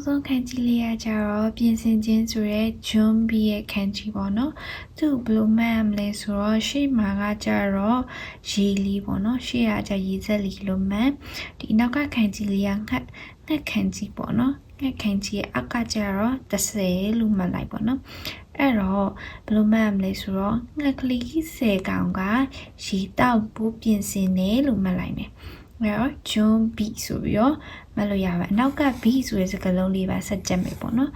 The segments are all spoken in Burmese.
ဆုံးခန်းကြီးလေးရကြတော့ပြင်ဆင်ခြင်းဆိုရဲဂျွန်ဘီရဲ့ခန်းကြီးပေါ့နော်သူ့ဘယ်လိုမှတ်ရမလဲဆိုတော့ရှေ့မှာကကြတော့ရေလီပေါ့နော်ရှေ့ကကြရေစက်လီလို့မှတ်ဒီနောက်ကခန်းကြီးလေးကငှက်ခန်းကြီးပေါ့နော်ငှက်ခန်းကြီးရဲ့အောက်ကကြတော့30လို့မှတ်လိုက်ပေါ့နော်အဲ့တော့ဘယ်လိုမှတ်ရမလဲဆိုတော့ငှက်ကလေး10ကောင်ကရေတောက်ဖို့ပြင်ဆင်တယ်လို့မှတ်လိုက်မယ်အဲ့တော့ဂျွန်ဘီဆိုပြီးတော့မလို့ရပါအနောက်က B ဆိုတဲ့စကားလုံးလေးပါဆက်ကြက်မယ်ပေါ့နော်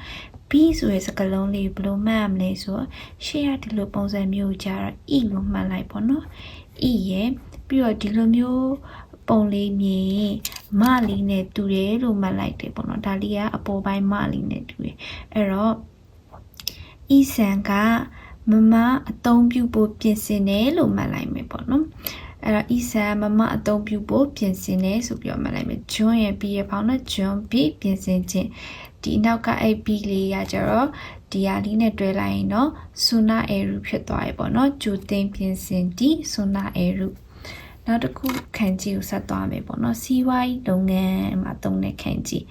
B ဆိုတဲ့စကားလုံးလေးဘယ်လိုမှတ်ရမလဲဆိုတော့ရှေ့ကဒီလိုပုံစံမျိုးကြတော့ E လို့မှတ်လိုက်ပေါ့နော် E ရဲ့ပြီးတော့ဒီလိုမျိုးပုံလေးမြင်မလေးနဲ့တူတယ်လို့မှတ်လိုက်တယ်ပေါ့နော်ဒါလေးကအပေါ်ပိုင်းမလေးနဲ့တူတယ်အဲ့တော့ E ဆန်ကမမအသုံးပြုဖို့ပြင်ဆင်တယ်လို့မှတ်လိုက်မယ်ပေါ့နော်အဲ့တော့ E ဆန်မမအသုံးပြုဖို့ပြင်ဆင်တယ်ဆိုပြီးတော့မှတ်လိုက်မယ်ဂျွန်ရဲ့ B ရဲ့ပေါင်းတော့ဂျွန် B ပြင်ဆင်ခြင်းဒီနောက်က B လေးရကြတော့ဒီဟာလေးနဲ့တွဲလိုက်ရင်တော့ဆွနာအေရုဖြစ်သွားရေပေါ့နော်ဂျိုတင်ပြင်ဆင်ဒီဆွနာအေရုနောက်တစ်ခုခန်းကြီးကိုဆက်သွားမယ်ပေါ့နော်စီးပွားရေးလုပ်ငန်းမှာသုံးတဲ့ခန်းကြီး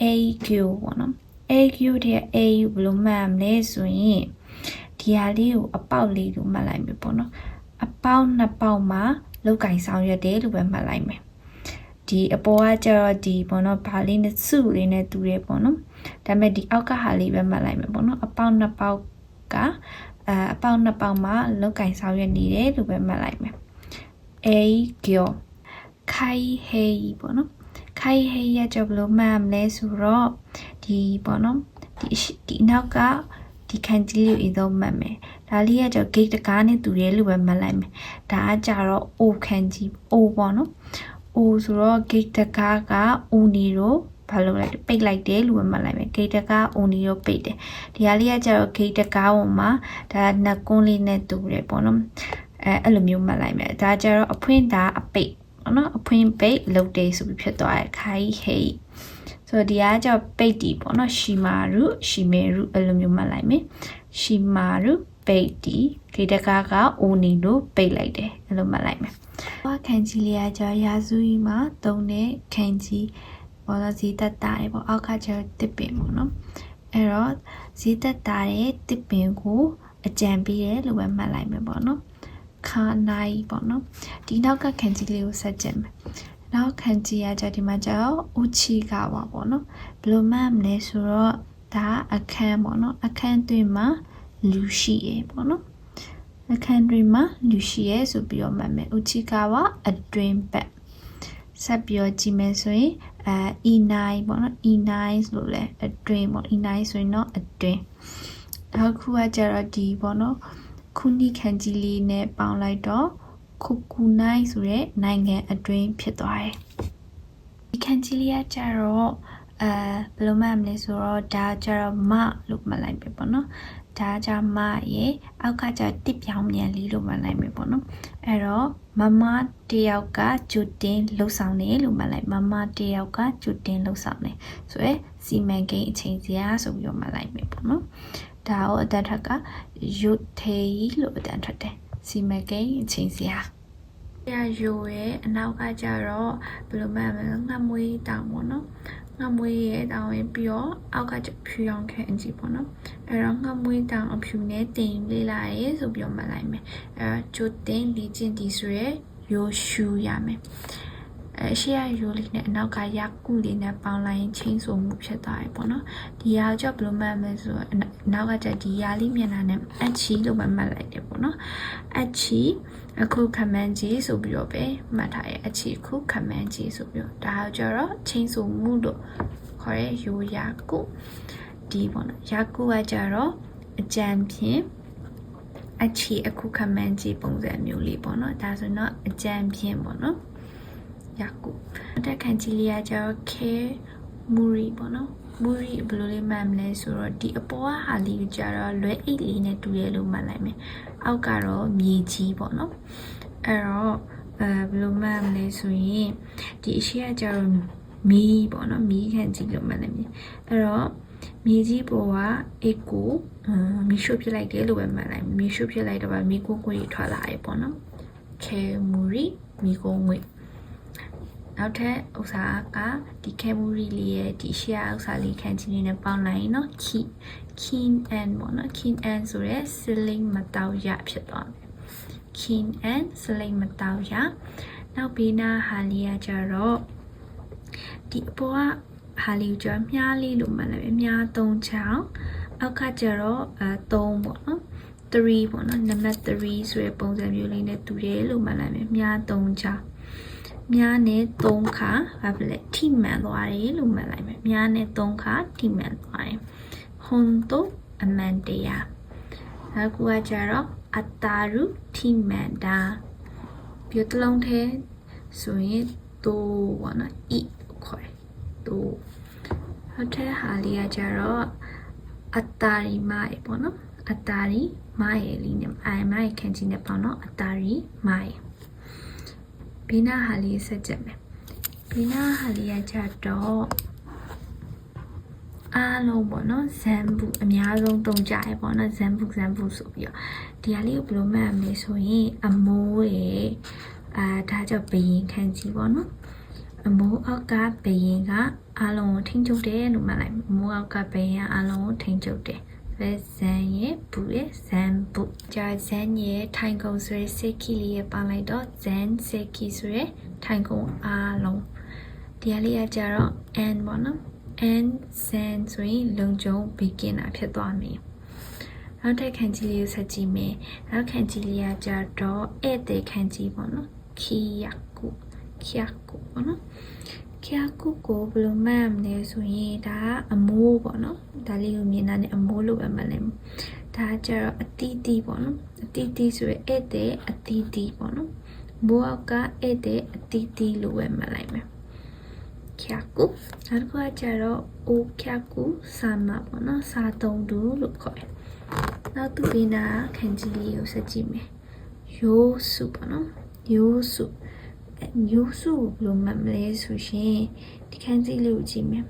AQ ပေါ့နော် AQ တဲ့ AU ဘယ်လိုမှတ်မလဲဆိုရင်ဒီဟာလေးကိုအပေါက်လေးလို့မှတ်လိုက်မယ်ပေါ့နော်အပေါက်နှစ်ပေါက်မှာလောက်ကင်ဆောင်ရွက်တယ်လို့ပဲမှတ်လိုက်မယ်ဒီအပေါ်ကကျတော့ဒီပေါ့နော်ဘာလေးနဲ့စုလေးနဲ့တူတယ်ပေါ့နော်ဒါပေမဲ့ဒီအောက်ကဟာလေးပဲမှတ်လိုက်မယ်ပေါ့နော်အပေါက်နှစ်ပေါက်ကအပေါက်နှစ်ပေါက်မှာလောက်ကင်ဆောင်ရွက်နေတယ်လို့ပဲမှတ်လိုက်မယ်A ကျော်ခိုင်ဟေးပေါ့နော်ခိုင်ဟေးရကြဘလို့မှတ်မလဲဆိုတော့ဒီပေါ့နော်ဒီနောက်ကဒီခန်းကြီးလေးကိုအသုံးမှတ်မယ်ဒါလေးကကြောင့် gate တကားနဲ့တူတယ်လို့ပဲမှတ်လိုက်မယ်ဒါကကြတော့ O ခန်းကြီး O ပေါ့နော် O ဆိုတော့ gate တကားက O နေတော့ဘာလို့လဲပိတ်လိုက်တယ်လို့ပဲမှတ်လိုက်မယ် gate တကား O နေတော့ပိတ်တယ်ဒီဟာလေးကကြတော့ gate တကားပေါ်မှာဒါနှကွန်းလေးနဲ့တူတယ်ပေါ့နော်အဲ့လိုမျိုးမှတ်လိုက်မယ်ဒါကြတော့အဖွင့်တာအပိတ်ပေါ့နော်အဖွင့်ပိတ်လုပ်တယ်ဆိုပြီးဖြစ်သွားတယ်ခိုင်ဟေးဆိုတော့ဒီကကြောင့်ပိတ်တီပေါ့နော်ရှီမာရုရှီမေရုအဲ့လိုမျိုးမှတ်လိုက်မယ်ရှီမာရုပိတ်တီဂေတကားကအိုနီလို့ပိတ်လိုက်တယ်အဲ့လိုမှတ်လိုက်မယ်ဟောခန်းကြီးလေးကကြောင့်ရာစုကြီးမှာသုံးတဲ့ခန်းကြီးပေါ်တော့ဇီတက်တာရေပေါ့အောက်ကကျတော့တစ်ပင်ပေါ့နော်အဲ့တော့ဇီတက်တာရဲ့တစ်ပင်ကိုအကြံပေးတယ်လို့ပဲမှတ်လိုက်မယ်ပေါ့နော်ခါနိုင်ပေါ့နော်ဒီနောက်ကခန်းကြီးလေးကိုဆက်ကြည့်မယ်နောက်ခန်းကြီးရကြဒီမှာကျတော့ဦးချီကပါပေါ့နော်ဘယ်လိုမှမလဲဆိုတော့ဒါအခန်းပေါ့နော်အခန်းတွင်မှာလူရှိရပေါ့နော်အခန်းတွင်မှာလူရှိရဆိုပြီးတော့မှတ်မယ်ဦးချီကပါအတွင်ဘက်ဆက်ပြီးတော့ကြည့်မယ်ဆိုရင်E9 ပေါ့နော်E9 ဆိုလို့လဲအတွင်ပေါ့ E9 ဆိုရင်တော့အတွင်နောက်ခုကကျတော့ဒီပေါ့နော်ခုနိခန်းကြီးလေးနဲ့ပေါင်းလိုက်တော့ခုကူနိုင်ဆိုတဲ့နိုင်ငံအတွင်းဖြစ်သွားတယ်ဒီခန်းကြီးလေးကကျတော့ဘယ်လိုမှမလဲဆိုတော့ဒါကျတော့မလို့မှတ်လိုက်ပြီပေါ့နော်ဒါကြမရဲ့အောက်ကကျတစ်ပြောင်းမြန်လေးလို့မှတ်လိုက်ပြီပေါ့နော်အဲ့တော့မမတယောက်ကဂျူတင်လှုပ်ဆောင်တယ်လို့မှတ်လိုက်မမတယောက်ကဂျူတင်လှုပ်ဆောင်တယ်ဆိုရယ်စီမံကိန်းအချိန်စရာဆိုပြီးတော့မှတ်လိုက်ပြီပေါ့နော်ဒါကိုအတန်ထက်ကရုတ်သေးလို့အတန်ထက်တယ်စီမံကိန်းအချိန်စရာရရိုးရဲ့အနောက်ကကြတော့ဘယ်လိုမှမလဲငှမွေးတောင်ပေါ့နော်ငှမွေးရဲ့တောင်ရင်ပြီးတော့အောက်ကကျဖြူရောင်ခန့်ကြည့်ပေါ့နော်အဲ့တော့ငှမွေးတောင်အဖြူနဲ့တင်လေးလာရဲဆိုပြီးတော့မှတ်လိုက်မယ်အဲ့တော့ကျိုတင်ဒီကျင်ဒီဆိုရဲရိုးရှူရမယ်ရှေ့ရရိုးလေးနဲ့အနောက်ကရကုလေးနဲ့ပေါင်းလိုက်ရင်ချင်းဆိုမှုဖြစ်သွားပြီပေါ့နော်ဒီဟာကြောင့်ဘယ်လိုမှတ်မလဲဆိုတော့နောက်ကကျဒီရာလေးမျက်နှာနဲ့အချီလို့ပဲမှတ်လိုက်တယ်ပေါ့နော်အချီအခုခမန်းကြီးဆိုပြီးတော့ပဲမှတ်ထားရဲ့အချီခုခမန်းကြီးဆိုပြီးတော့ဒါကြတော့ချင်းဆိုမှုလို့ခေါ်ရဲရိုးရာကုဒီပေါ့နော်ရာကုကကြတော့အကြံဖြင့်အချီအခုခမန်းကြီးပုံစံမျိုးလေးပေါ့နော်ဒါဆိုတော့အကြံဖြင့်ပေါ့နော်ရကုတက်ခန်းကြီးလေးကကျတော့ခဲမူရီပေါ့နော်မူရီဘယ်လိုလေးမှတ်မလဲဆိုတော့ဒီအပေါ်ကဟာလေးကိုကျတော့လွဲအိတ်လေးနဲ့တူရဲလို့မှတ်လိုက်မယ်အောက်ကတော့မြေကြီးပေါ့နော်အဲ့တော့ဘယ်လိုမှတ်မလဲဆိုရင်ဒီအရှိကကျတော့မီးပေါ့နော်မီးခန်းကြီးလို့မှတ်လိုက်မယ်အဲ့တော့မြေကြီးပေါ်ကအိတ်ကိုမီးရှို့ပြလိုက်တယ်လို့ပဲမှတ်လိုက်မီးရှို့ပြလိုက်တော့မီးကိုကိုကြီးထွက်လာတယ်ပေါ့နော်ခဲမူရီမီးကိုငွေ နောက်ထပ်ဥစားကဒီခဲမူရီလေးရဲ့ဒီရှေ့ဥစားလေးခန်းချင်းလေးနဲ့ပေါင်းလိုက်နော် keen and ပေါ့နော် keen and ဆိုရဲစလိမ်မတောက်ရဖြစ်သွားမယ် keen and စလိမ်မတောက်ရနောက်ဘေးနာဟာလေးကကြတော့ဒီအပေါ်ကဟာလေးကိုကြမြားလေးလို့မှတ်လိုက်မြား3ချောင်းအောက်ကကြတော့3ပေါ့နော်3ပေါ့နော်နံပါတ်3ဆိုတဲ့ပုံစံမျိုးလေးနဲ့တူတယ်လို့မှတ်လိုက်မယ်မြား3ချောင်းမြားနဲ့3ခါဘာဖြစ်လဲထိမှန်သွားတယ်လို့မှတ်လိုက်မယ်မြားနဲ့3ခါထိမှန်သွားတယ်ဟွန်တိုအမန်တရားအခုကကြတော့အတာရုထိမှန်တာပြတလုံးထဲဆိုရင်တိုးပေါ့နော်ဤခေါ်တယ်တိုးဟုတ်တဲ့ဟာလေးကကြတော့အတာရီမိုင်ပေါ့နော်အတာရီမိုင်လေးနဲ့မိုင်ခန့်ကြီးနဲ့ပေါ့နော်အတာရီမိုင်ဘေးနာဟာလေးဆက်ကြည့်မယ်ဘေးနာဟာလေးကကြတော့အားလုံးပေါ့နော်ဇမ်ဘူးအများဆုံးတုံးကြရပေါ့နော်ဇမ်ဘူးဆိုပြီးတော့ဒီဟာလေးကိုဘယ်လိုမှတ်မလဲဆိုရင်အမိုးရဲ့ဒါကြောင့်ဘယင်ခန့်ကြီးပေါ့နော်အမိုးအောက်ကဘယင်ကအားလုံးကိုထိန်းချုပ်တယ်လို့မှတ်လိုက်အမိုးအောက်ကဘယင်ကအားလုံးကိုထိန်းချုပ်တယ်ပဲဇန်ရဲ့ဘူးရဲ့ဇန်ဘူးကြာဇန်ရဲ့ထိုင်ကုံဆိုရယ်စက်ကီလေးရဲ့ပါလိုက်တော့ဇန်စက်ကီဆိုရယ်ထိုင်ကုံအားလုံးဒီဟာလေးကကြတော့ n ပေါ့နော် n ဇန်ဆိုရင်လုံခြုံဘေးကင်းတာဖြစ်သွားမယ်နောက်တစ်ခန်းကြီးလေးကိုဆက်ကြည့်မယ်နောက်ခန်းကြီးလေးကကြတော့ဧည့်သည်ခန်းကြီးပေါ့နော်ခီယာကုပေါ့နော်ခီယာကုကိုဘယ်လိုမှတ်မလဲဆိုရင်ဒါအမိုးပေါ့နော်ဒါလေးကိုမြင်တာနဲ့အမိုးလို့ပဲမှတ်လိုက်ဒါကြတော့အတီးတီးပေါ့နော်အတီးတီးဆိုရင်ဧည့်သည်အတီးတီးပေါ့နော်မိုးအောက်ကဧည့်သည်အတီးတီးလို့ပဲမှတ်လိုက်မယ်ခီယာကုနောက်တစ်ခုကကြတော့အိုခီယာကုစာမပေါ့နော်စာတုံးတူလို့ခေါ်တယ်နောက်သူပေးနာခန်းကြီးလေးကိုဆက်ကြည့်မယ်ရိုးစုပေါ့နော်ရိုးစုဘယ်လိုမှတ်မလဲဆိုရင်ဒီခန်းကြီးလေးကိုကြည့်မယ်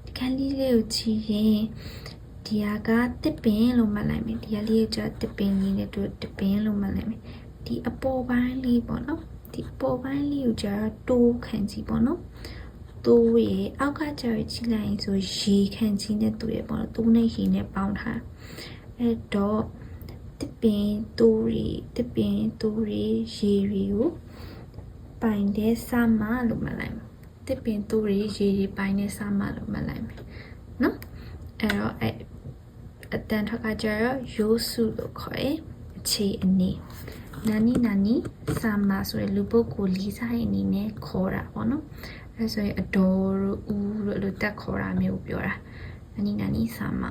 ဒီခန်းလေးကိုကြည့်ရင်ဒီဟာကတစ်ပင်လို့မှတ်လိုက်မယ်ဒီဟာလေးကိုကျတစ်ပင်ကြီးနဲ့တို့တစ်ပင်လို့မှတ်လိုက်မယ်ဒီအပေါ်ပိုင်းလေးပေါ့နော်ဒီအပေါ်ပိုင်းလေးကိုကျတိုးခန်းကြီးပေါ့နော်တိုးရဲ့အောက်ကကျကြည့်လိုက်ရင်ဆိုရေခန့်ကြီးနဲ့တူရပေါ့နော်တိုးနဲ့ရေနဲ့ပေါင်းထားအဲ့တော့တစ်ပင်တိုးရေရေတွေကိုပိုင်တဲ့စာမလို့မှတ်လိုက်မယ်တစ်ပင်တိုးရေရေပိုင်တဲ့စာမလို့မှတ်လိုက်မယ်နော်အဲ့တော့အတန်ထွက်ကကျတော့ရိုးစုလို့ခေါ်တယ်အခြေအနေနာနီစာမဆိုရလူပုဂ္ဂိုလ်လေးစားရဲ့အနေနဲ့ခေါ်တာပေါ့နော်အဲဆိုရင်အတော်တို့ဦးတို့လို့တက်ခေါ်တာမျိုးပြောတာနာနီစာမ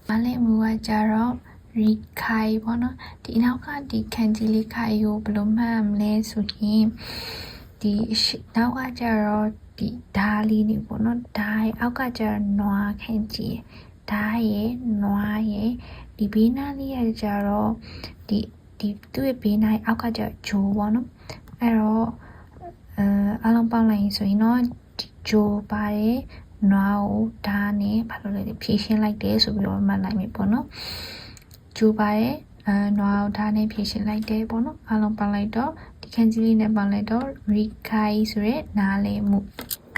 မလေးမူကကြတော့ရီခိုင်ပေါ့နော်ဒီနောက်ကဒီခန်းကြီးလေးခိုင်ကိုဘယ်လိုမှတ်မလဲဆိုရင်ဒီနောက်ကကြတော့ဒီဓာလေးနေပေါ့နော်ဓာရဲ့အောက်ကကြတော့နွားခန်းကြီးဓာရဲ့နွားရဲ့ဒီဘေးနားလေးရကြတော့ဒီသူ့ရဲ့ဘေးနားအောက်ကကြဂျိုးပေါ့နော်အဲ့တော့အားလုံးပေါင်းလိုက်ရင်ဆိုရင်တော့ဂျိုးပါတယ်နွားကိုဓာနဲ့ဘာလို့လဲဖြည့်ရှင်းလိုက်တယ်ဆိုပြီးတော့မှတ်လိုက်မယ်ပေါ့နော်ဂျိုးပါတယ်နွားကိုဓာနဲ့ဖြည့်ရှင်းလိုက်တယ်ပေါ့နော်အားလုံးပေါင်းလိုက်တော့ဒီခန်းကြီးလေးနဲ့ပေါင်းလိုက်တော့ရီခိုင်ဆိုရဲနားလေမှု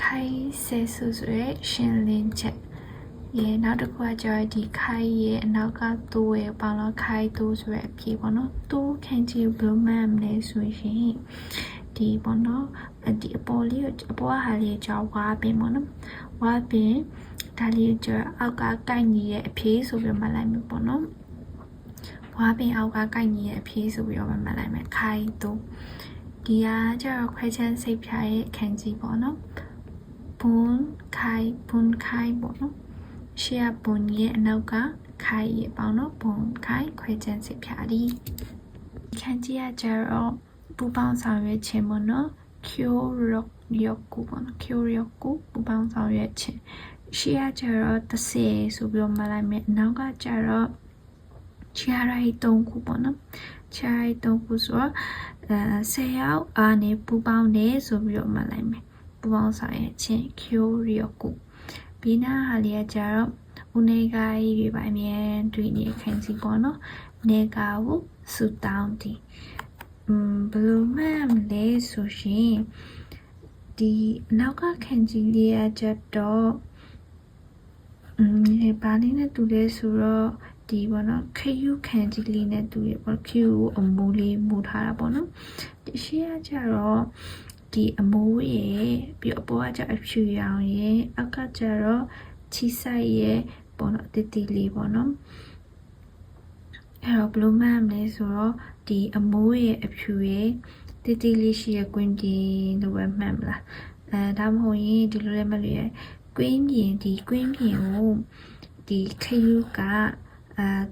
ခိုင်ဆဲဆူဆိုရဲရှင်းလင်းချက်ရေနောက်တစ်ခုကကျတော့ဒီခိုင်ရဲ့အနောက်ကတိုးရဲ့ပေါင်းတော့ခိုင်တိုးဆိုရဲအဖြစ်ပေါ့နော်တိုးခန်းကြီးဘယ်လိုမှတ်မလဲဆိုရင်ဒီပေါ့နော်ဒီအပေါ်လေးကိုအပေါ်ဟာလေးကြောဝါပင်ပေါ့နော်ဝါပင်ဒါလေးကျအောက်ကကိုက်ညီရဲ့အဖြစ်ဆိုပြီးမှတ်လိုက်မယ်ပေါ့နော်ဝါပင်အောက်ကကိုက်ညီရဲ့အဖြစ်ဆိုပြီးတော့မှတ်လိုက်မယ်ခိုင်တိုးဒီကကျတော့ခွဲချမ်းစိတ်ဖြာရဲ့ခန်းကြီးပေါ့နော်ဘွန်းခိုင်ပေါ့နော်ရှေ့ကဘွန်းရဲ့အနောက်ကခိုင်ရဲ့ပေါ့နော်ဘွန်းခိုင်ခွဲချမ်းစိတ်ဖြာဒီခန်းကြီးကကျတော့ပူပေါင်းဆောင်ရွက်ခြင်းပေါ့နော်kyoryoku ပေါ့နော်kyoryoku ပူပေါင်းဆောင်ရွက်ခြင်းရှေ့ကကျတော့30ဆိုပြီးတော့မှတ်လိုက်မယ်အနောက်ကကျတော့ချာရိုက်3ခုပေါ့နော်ချာရိုက်3ခုဆိုတော့10ယောက်အားနဲ့ပူပေါင်းတယ်ဆိုပြီးတော့မှတ်လိုက်မယ်ပူပေါင်းဆောင်ရွက်ခြင်း kyoryoku ဘေးနားဟာလေးကကျတော့ဦးနေကကြီးတွေပါအမြဲတွေ့နေခန်းစီပေါ့နော်နေကကိုဆူတောင်းတီဘယ်လိုမှမလဲဆိုရင် ဒီနောက်ကခန်းကြီးလေးရချက်တော့ဘာလေးနဲ့တူလဲဆိုတော့ဒီပေါ့နော်ခယူခန်းကြီးလေးနဲ့တူရပေါ့ခယူအမိုးလေးမူထားတာပေါ့နော်ဒီရှေ့ကကျတော့ဒီအမိုးရဲ့ပြီးအပေါ်ကကျအဖြူရောင်ရဲ့အောက်ကကျတော့ချီဆိုင်ရဲ့ပေါ့နော်တိတိလေးပေါ့နော်အဲ့တော့ဘယ်လိုမှမလဲဆိုတော့ဒီအမိုးရဲ့အဖြူရဲ့တိတိလေးရှိရဲ့ကွင်းပြင်လို့ပဲမှတ်မလားဒါမှမဟုတ်ရင်ဒီလိုလည်းမလို့ရဲ့ကွင်းပြင်ကိုဒီခယူက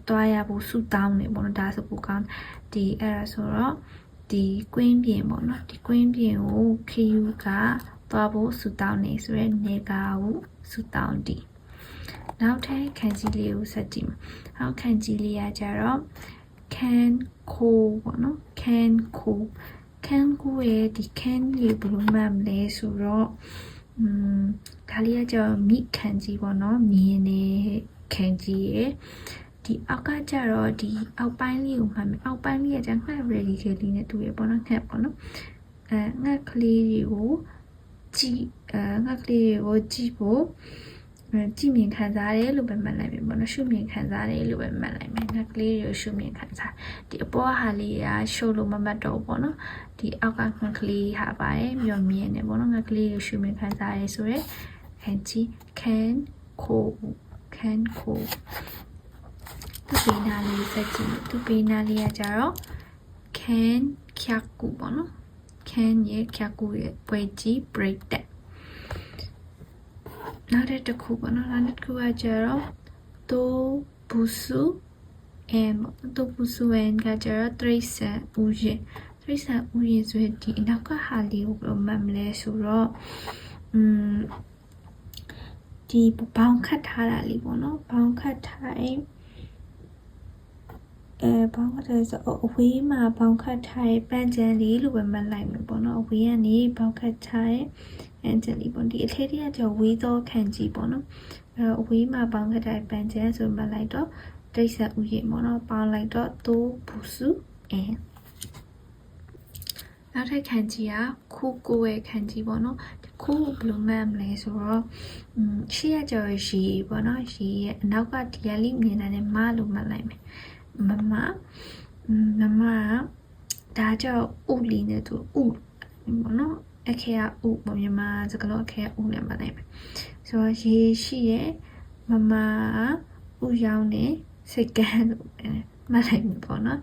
တွားရဖို့ဆူတောင်းနေပေါ့နော်ဒါဆိုပိုကောင်းဒီအဲ့ဒါဆိုတော့ဒီကွင်းပြင်ပေါ့နော်ဒီကွင်းပြင်ကိုခယူကတွားဖို့ဆူတောင်းနေဆိုရဲနေကာကိုဆူတောင်းဒီနောက်ထပ်ခန်းကြီးလေးကိုဆက်ကြည့်အောင်ခန်းကြီးလေးကကြတော့ can cool ပေါ့နော် can cool ရဲ့ဒီ can လေးဘယ်လိုမှမလဲဆိုတော့ဒါလေးကကျတော့မိခန်းကြီးပေါ့နော်မြင်းနေခန်းကြီးရဲ့ဒီအောက်ကကျတော့ဒီအောက်ပိုင်းလေးကိုမှတ်မယ်အောက်ပိုင်းလေးကကျငှက် ready ကလေးနဲ့တူရပေါ့နော်ငှက်ပေါ့နော်ငှက်ကလေးတွေကိုကြည့်ငှက်ကလေးတွေကိုကြည့်ဖို့ကြည့်မြင်ခံစားရတယ်လို့ပဲမှတ်လိုက်ပြီပေါ့နော်ရှုမြင်ခံစားရတယ်လို့ပဲမှတ်လိုက်မယ်ငှက်ကလေးတွေကိုရှုမြင်ခံစားဒီအပေါ်ဟာလေးကရှိုးလို့မမှတ်တော့ဘူးပေါ့နော်ဒီအောက်ကငှက်ကလေးဟာပါတယ်ပြီးတော့မြင်နေပေါ့နော်ငှက်ကလေးကိုရှုမြင်ခံစားရတယ်ဆိုရဲခန်းကြီး can cool သူပေးနာလေးစက်ကြည့်သူပေးနာလေးကကြတော့ can ခက်ကူပေါ့နော် can ရဲ့ခက်ကူရဲ့ပွဲကြီး break that နောက်တစ်ခုပေါ့နော်နောက်တစ်ခုကကြတော့တိုဘူစုတိုဘူစုကကြတော့တရိษံဥယျာဉ်ဆိုဒီအနောက်ကဟာလေးကိုဘယ်လိုမှတ်မလဲဆိုတော့ဒီဘောင်ခတ်ထားတာလေးပေါ့နော်ဘောင်ခတ်ထားဘောင်ခတ်ထားဆိုအဝေးမှာဘောင်ခတ်ထားပန်းချန်လေးလို့ပဲမှတ်လိုက်မယ်ပေါ့နော်အဝေးကနေဘောင်ခတ်ထားအန်ဂျယ်လီပေါ့ဒီအထက်ထက်ကဝေးသောခန်းကြီးပေါ့နော်အဝေးမှာဘောင်ခတ်ထားပန်းချန်ဆိုမှတ်လိုက်တော့ဒိတ်ဆက်ဥယျာဉ်ပေါ့နော်ပေါင်းလိုက်တော့တိုးဘူးစုနောက်ထပ်ခန်းကြီးကခုကိုရဲ့ခန်းကြီးပေါ့နော်ခုဘယ်လိုမှတ်မလဲဆိုတော့ရှေ့ရကြော်ရီပေါ့နော်ရီရဲ့အနောက်ကဒီရလိမြင်တဲ့မလို့မှတ်လိုက်မယ်မမဒါကြောင့်ဥလီနဲ့သူဥပေါ့နော်အခေကဥပေါ့မြန်မာစကားလုံးအခေကဥနဲ့မှတ်လိုက်မယ်ဆိုတော့ရေရှိရဲ့မမဥရောင်းနေစိတ်ကန်းလို့မှတ်လိုက်ပြီပေါ့နော်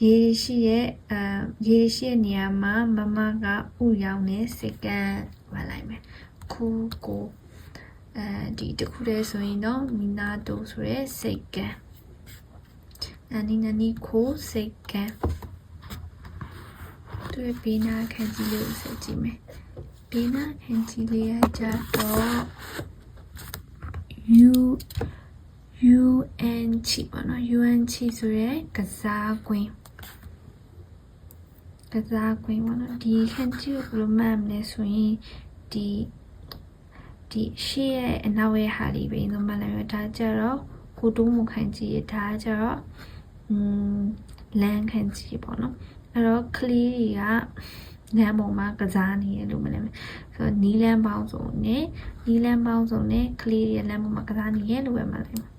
ရေရှိရဲ့နေရာမှာမမကဥရောင်းနေစိတ်ကန်းမှတ်လိုက်မယ်ခုကိုဒီတစ်ခုတည်းဆိုရင်တော့မီနာတိုဆိုရဲစိတ်ကန်းနာနီခိုးစိတ်ကန်းသူ့ဘေးနာခန်းကြီးလေးကိုဆက်ကြည့်မယ်ဘေးနာခန်းကြီးလေးကကြတော့ UNC ပေါ့နော် UNC ဆိုရဲကစားကွင်းပေါ့နော်ဒီခန်းကြီးကိုဘယ်လိုမှတ်မလဲဆိုရင်ဒီရှေ့ရဲ့အနောက်ရဲ့ဟာလေးပဲဆိုမှတ်လိုက်ရဒါကြတော့ဟိုတုံးမခန်းကြီးဒါကြတော့လမ်းခန်းကြီးပေါ့နော်အဲ့တော့ကလေးတွေကလမ်းပေါ်မှာကစားနေရလို့မလဲဆိုတော့နီးလန်းပေါင်းစုံနဲ့ကလေးတွေလမ်းပေါ်မှာကစားနေရလို့ပဲမှတ်လိုက်မှာ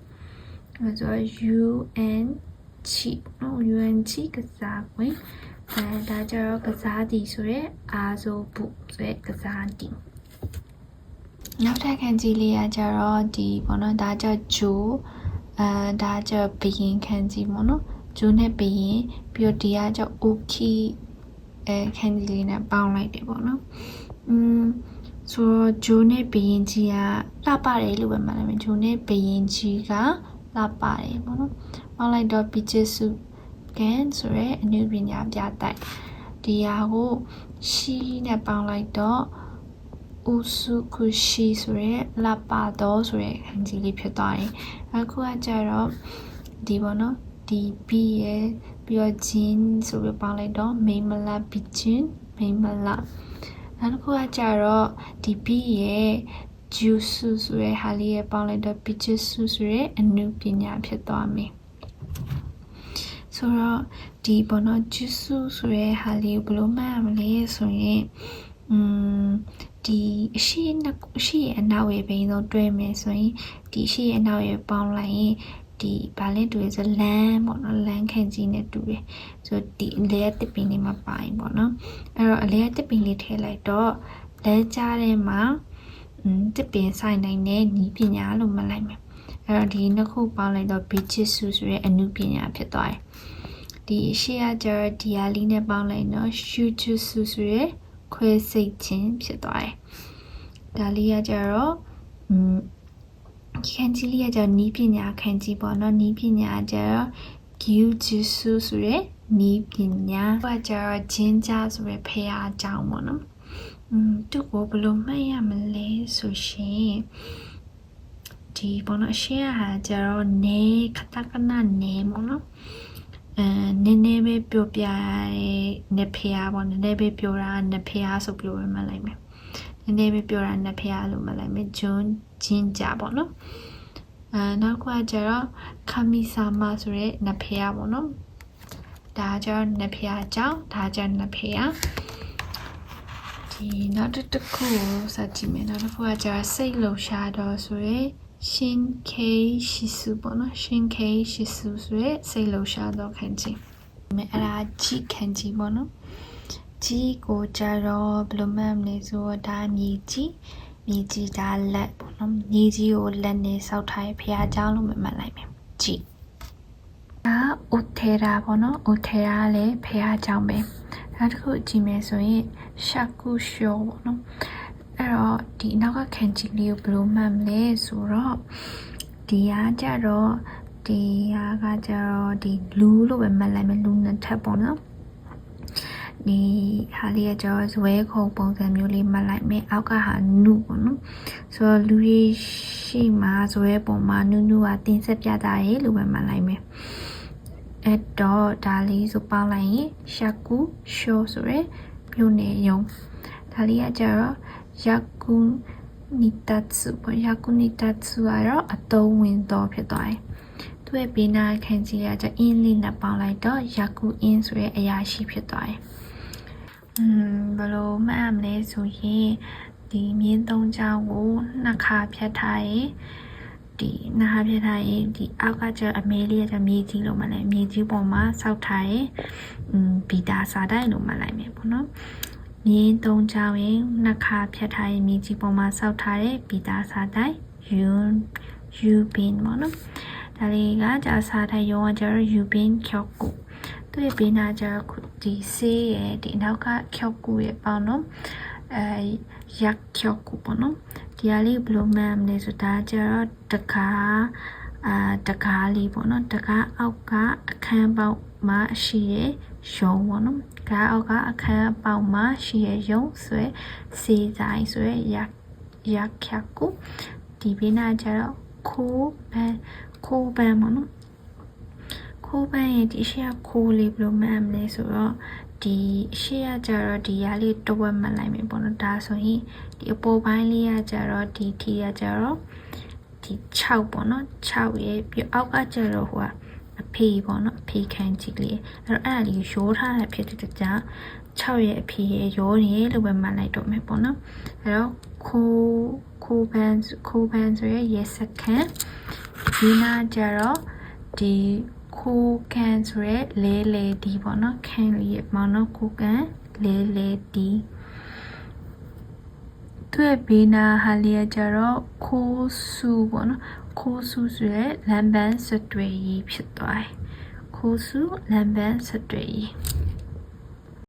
အဲ့ဆိုတော့ UNC နော် UNC ကစားကွင်းဒါကြတော့ကစားတီဆိုရဲအာဇိုပုဆိုရဲကစားတီနောက်ထပ်ခန်းကြီးလေးကကြတော့ဒီပေါ့နော်ဒါကြဂျိုဒါကြဘရင်ခန်းကြီးပေါ့နော်ဂျိုနဲ့ဘရင်ပြီးတော့ဒီကကြအိုခီခန်းကြီးလေးနဲ့ပေါင်းလိုက်တယ်ပေါ့နော်ဆိုတော့ဂျိုနဲ့ဘရင်ကြီးကလှပတယ်လို့ပဲမှတ်လိုက်မယ်ဂျိုနဲ့ဘရင်ကြီးကလှပတယ်ပေါ့နော်ပေါင်းလိုက်တော့ပီချစ်စုကန်ဆိုရဲအနုပညာပြတိုက်ဒီဟာကိုရှီနဲ့ပေါင်းလိုက်တော့ဥစုခုရှိဆိုရဲလှပတော့ဆိုရဲခန်းကြီးလေးဖြစ်သွားတယ်အခုကကြတော့ဒီပေါ့နော်ဒီဘီရဲ့ပြီးတော့ဂျင်းဆိုပြီးပေါင်းလိုက်တော့မိမလာဘီဂျင်းမိမလာနောက်တစ်ခုကကြတော့ဒီဘီရဲ့ဂျူဆူဆိုရဲဟာလေးရဲ့ပေါင်းလိုက်တော့ဘီဂျစ်ဆူဆိုရဲအနုပညာဖြစ်သွားမယ်ဆိုတော့ဒီပေါ့နော်ဂျူဆူဆိုရဲဟာလေးဘယ်လိုမှတ်မလဲဆိုရင် ဒီအရှိရဲ့အနောက်ရဲ့ဘိန်းဆုံးတွဲမယ်ဆိုရင်ဒီအရှိရဲ့အနောက်ရဲ့ပေါင်းလိုက်ရင်ဒီဘာလဲတူလဲဆိုလမ်းပေါ့နော်လမ်းခန့်ကြီးနဲ့တူတယ်ဆိုဒီအလဲတစ်ပင်လေးမှာပါရင်ပေါ့နော်အဲ့တော့အလဲတစ်ပင်လေးထည့်လိုက်တော့လဲကြားထဲမှာတစ်ပင်ဆိုင်နိုင်တဲ့နီးပညာလို့မှတ်လိုက်မယ်အဲ့တော့ဒီနှစ်ခုပေါင်းလိုက်တော့ Bijitsu ဆိုတဲ့အနုပညာဖြစ်သွားတယ်ဒီရှေ့ကကျတော့ဒီယာလီနဲ့ပေါင်းလိုက်တော့ Shujutsu ဆိုရဲခွဲစိတ်ခြင်းဖြစ်သွားတယ်ဒါလေးကကျတော့ခန်းကြီးလေးကကျတော့နီးပညာခန်းကြီးပေါ့နော်နီးပညာကျတော့ Gyujutsu ဆိုရဲနီးပညာဟိုကကျတော့ဂျင်းကြဆိုရဲဖះအကြောင်းပေါ့နော်သူ့ကိုဘယ်လိုမှတ်ရမလဲဆိုရှင်ဒီပေါ့နော်ရှေ့ကကျတော့နေခတကနနေပေါ့နော်နည်းနည်းပဲပြောပြရဲနဖះပေါ့နည်းနည်းပဲပြောတာနဖះဆိုပြီးတော့မှတ်လိုက်မယ်နည်းနည်းပဲပြောတာနဖះလို့မှတ်လိုက်မယ်ဂျွန်းဂျင်းကြပေါ့နော်နောက်ကကျတော့ခမီဆာမဆိုရဲနဖះပေါ့နော်ဒါကျတော့နဖះအကြောင်းဒါကျတော့နဖះဒီနောက်တစ်ခုစကြည့်မယ်နောက်တစ်ခုကကျတော့စိတ်လှုပ်ရှားတော့ဆိုရဲရှင်ခေရှိစုပေါ့နော်ရှင်ခေရှိစုဆိုရဲစိတ်လှုပ်ရှားတော့ခံချင်းအဲ့ဒါကြည့်ခံချင်းပေါ့နော်ကြည့်ကိုကြတော့ဘယ်လိုမှမလဲဆိုတော့ဒါမြေကြီးဒါလက်ပေါ့နော်မြေကြီးကိုလက်နဲ့စောက်ထားရဖះเจ้าလို့မှတ်လိုက်မယ်ကြည့်ဒါဥထေရာပေါ့နော်ဥထေရာလည်းဖះเจ้าပဲနောက်တစ်ခုကြည့်မယ်ဆိုရင်ရှာကူရှောပေါ့နော်အဲ့တော့ဒီနောက်ကခန်းကြီးလေးကိုဘယ်လိုမှတ်မလဲဆိုတော့ဒီကကြတော့ဒီလူလို့ပဲမှတ်လိုက်မယ်လူနှစ်ထပ်ပေါ့နော်ဒီဟာလေးကကျတော့ဇွဲခုံပုံစံမျိုးလေးမှတ်လိုက်မယ်အောက်ကဟာနုပေါ့နော်ဆိုတော့လူတွေရှိမှဇွဲပုံမှာနုကတင်ဆက်ပြတာရေလို့ပဲမှတ်လိုက်မယ်အဲ့တော့ဒါလေးဆိုပေါင်းလိုက်ရင်ရှာကူရှောဆိုရဲမြို့နယ်ရုံဒါလေးကကျတော့ယာကူနီတက်စုပေါ့ယာကူနီတက်စုကတော့အတုံးဝင်တော့ဖြစ်သွားတယ်သူ့ရဲ့ဘေးနာခန်းကြီးကကျအင်းလေးနဲ့ပေါင်းလိုက်တော့ယာကူအင်းဆိုရဲအရာရှိဖြစ်သွားတယ်ဘယ်လိုမှတ်မလဲဆိုရင်ဒီမြင်းသုံးချောင်းကိုနှစ်ခါဖြတ်ထားရင်ဒီနှစ်ခါဖြတ်ထားရင်ဒီအောက်ကကျအမေလေးကမြေကြီးလို့မှတ်လိုက်မြေကြီးပေါ်မှာစောက်ထားရင်ဘီတာစာတိုက်လို့မှတ်လိုက်မယ်ပေါ့နော်မြင်းသုံးချောင်းရင်နှစ်ခါဖြတ်ထားရင်မြေကြီးပေါ်မှာစောက်ထားတဲ့ဘီတာစာတိုက်ယူဘင်းပေါ့နော်ဒါလေးကကြာစာတိုက်ရောကကျတော့ယူဘင်းကျောက်ကိုသူ့ရဲ့ဘေးနာကျတော့ဒီဆေးရဲ့ဒီနောက်ကကျောက်ကိုရဲ့ပေါ့နော်ရက်ကျောက်ကိုပေါ့နော်ဒီဟာလေးဘယ်လိုမှန်းမလဲဆိုတာကျတော့တကားလေးပေါ့နော်တကားအောက်ကအခန်းပေါက်မှာရှိရဲ့ရုံပေါ့နော်ကားအောက်ကအခန်းပေါက်မှာရှိရဲ့ရုံဆွဲစေးဆိုင်ဆွဲရက်ကျောက်ကိုဒီဘေးနာကျတော့ခိုးပန်းပေါ့နော်ခိုးပန်းရဲ့ဒီရှေ့ကခိုးလေးဘယ်လိုမှန်းမလဲဆိုတော့ဒီရှေ့ကကျတော့ဒီရာလေးတဝက်မှတ်လိုက်မယ်ပေါ့နော်ဒါဆိုရင်ဒီအပေါ်ပိုင်းလေးကကျတော့ဒီထီကကျတော့ဒီ6ပေါ့နော်6ရဲ့ပြီးအောက်ကကျတော့ဟိုကအဖေပေါ့နော်အဖေခန်းကြီးလေးအဲ့တော့အဲ့ဒါလေးရိုးထားတဲ့ဖြစ်တဲ့ကြောင့်6ရဲ့အဖေရဲ့ရိုးနေလို့ပဲမှတ်လိုက်တော့မယ်ပေါ့နော်အဲ့တော့ခိုးပန်းဆိုရဲ့စက္ကန့်ဒီနာကျတော့ဒီခိုးကန်ဆိုရဲလဲဒီပေါ့နော်ခန်းလေးပေါ့နော်ခိုးကန်လဲဒီသူ့ရဲ့ဘေးနာဟာလေးကျတော့ခိုးစုပေါ့နော်ခိုးစုဆိုရဲလမ်းပန်းစတွေ့ရေးဖြစ်သွားတယ်ခိုးစုလမ်းပန်းစတွေ့ရေး